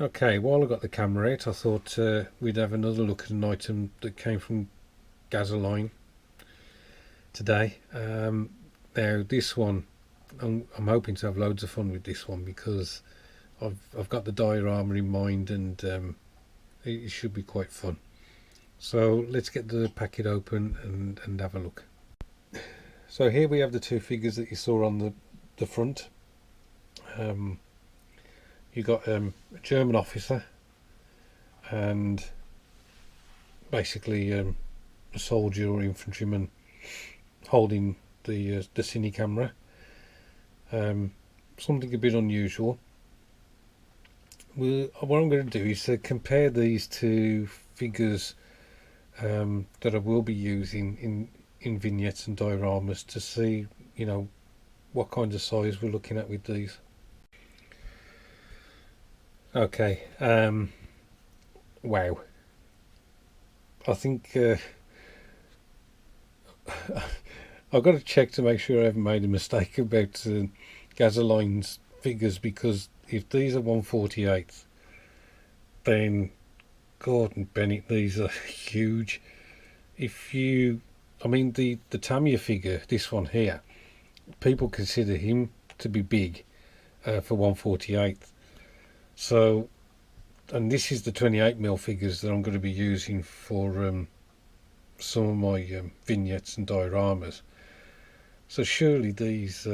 Okay, while I got the camera out, I thought we'd have another look at an item that came from Gaso-Line today. Now this one, I'm hoping to have loads of fun with this one because I've got the diorama in mind, and it should be quite fun. So let's get the packet open and have a look. So here we have the two figures that you saw on the front. You got a German officer and basically a soldier or infantryman holding the cine camera. Something a bit unusual. What I'm going to do is compare these two figures that I will be using in vignettes and dioramas to see, what kind of size we're looking at with these. Okay, wow. I think I've got to check to make sure I haven't made a mistake about Gaso-Line's figures, because if these are 1/48, then Gordon Bennett, these are huge. I mean, the Tamiya figure, this one here, people consider him to be big for 1/48. So, and this is the 28mm figures that I'm going to be using for some of my vignettes and dioramas. So surely these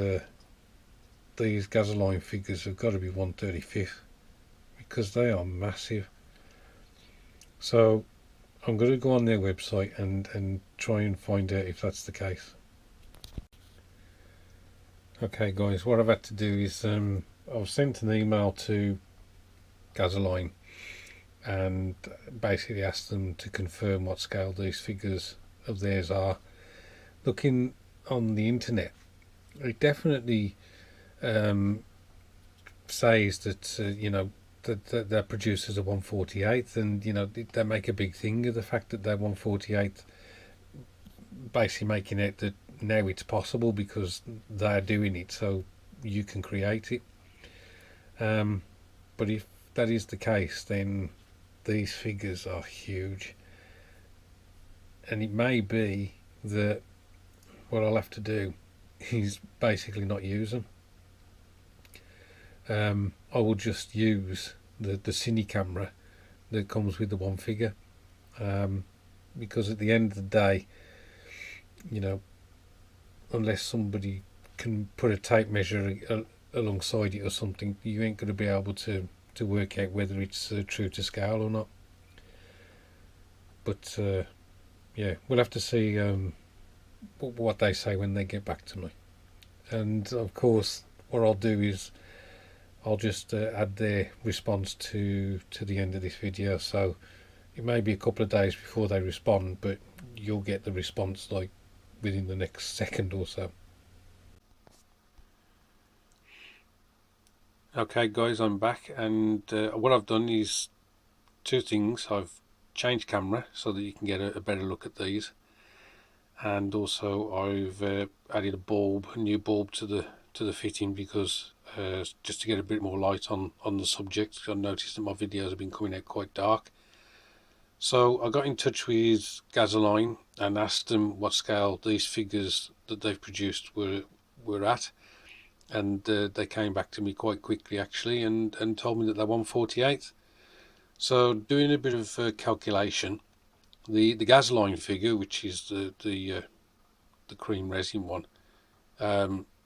Gaso-Line figures have got to be 1/35 because they are massive. So I'm going to go on their website and try and find out if that's the case. Okay guys, what I've had to do is I've sent an email to Gaso-Line and basically asked them to confirm what scale these figures of theirs are. Looking on the internet, it definitely says that that their producers are 1/48, and they make a big thing of the fact that they're 1/48, basically making it that now it's possible because they're doing it, so you can create it. But if that is the case, then these figures are huge, and it may be that what I'll have to do is basically not use them. I will just use the cine camera that comes with the one figure, because at the end of the day, unless somebody can put a tape measure alongside it or something, you ain't going to be able to work out whether it's true to scale or not. But yeah, we'll have to see what they say when they get back to me. And of course, what I'll do is I'll just add their response to the end of this video. So it may be a couple of days before they respond, but you'll get the response like within the next second or so. Okay guys, I'm back, and what I've done is two things. I've changed camera so that you can get a better look at these, and also I've added a new bulb to the fitting, because just to get a bit more light on the subject. I noticed that my videos have been coming out quite dark. So I got in touch with Gaso-Line and asked them what scale these figures that they've produced were at, and they came back to me quite quickly actually, and told me that they're 1/48. So doing a bit of calculation, the Gaso-Line figure, which is the cream resin one,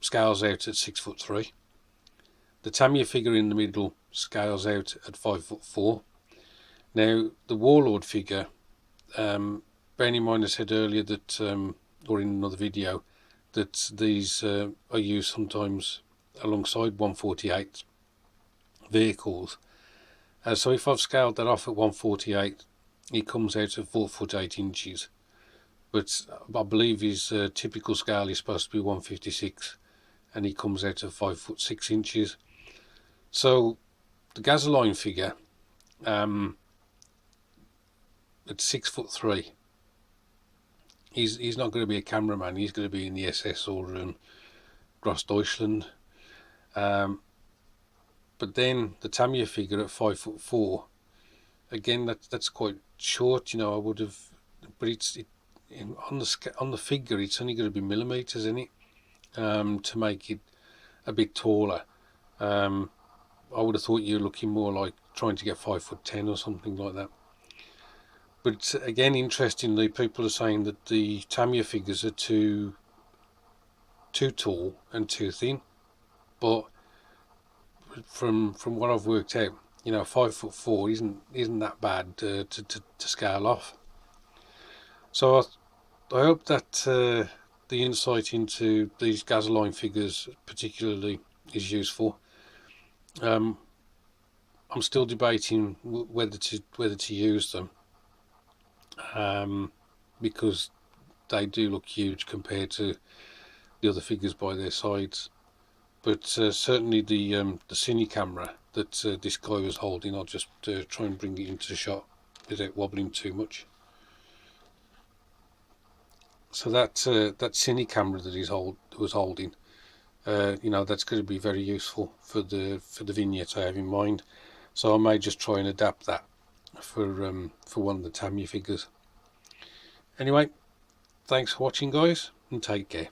scales out at 6'3". The Tamiya figure in the middle scales out at 5'4". Now the Warlord figure, bearing in mind I said earlier that, or in another video, that these are used sometimes alongside 1/48 vehicles. So if I've scaled that off at 1/48, it comes out at 4'8". But I believe his typical scale is supposed to be 1/56, and he comes out at 5'6". So the Gaso-Line figure at 6'3", he's not going to be a cameraman. He's going to be in the SS or Grossdeutschland. But then the Tamiya figure at 5'4", again, that's quite short. I would have, but on the figure, it's only going to be millimeters in it, to make it a bit taller. I would have thought you're looking more like trying to get 5'10" or something like that. But again, interestingly, people are saying that the Tamiya figures are too tall and too thin. But from what I've worked out, 5'4" isn't that bad to scale off. So I hope that the insight into these Gaso-Line figures particularly is useful. I'm still debating whether to use them, because they do look huge compared to the other figures by their sides. But certainly the cine camera that this guy was holding, I'll just try and bring it into shot without wobbling too much. So that cine camera that was holding, that's going to be very useful for the vignette I have in mind. So I may just try and adapt that for one of the Tamiya figures. Anyway, thanks for watching, guys, and take care.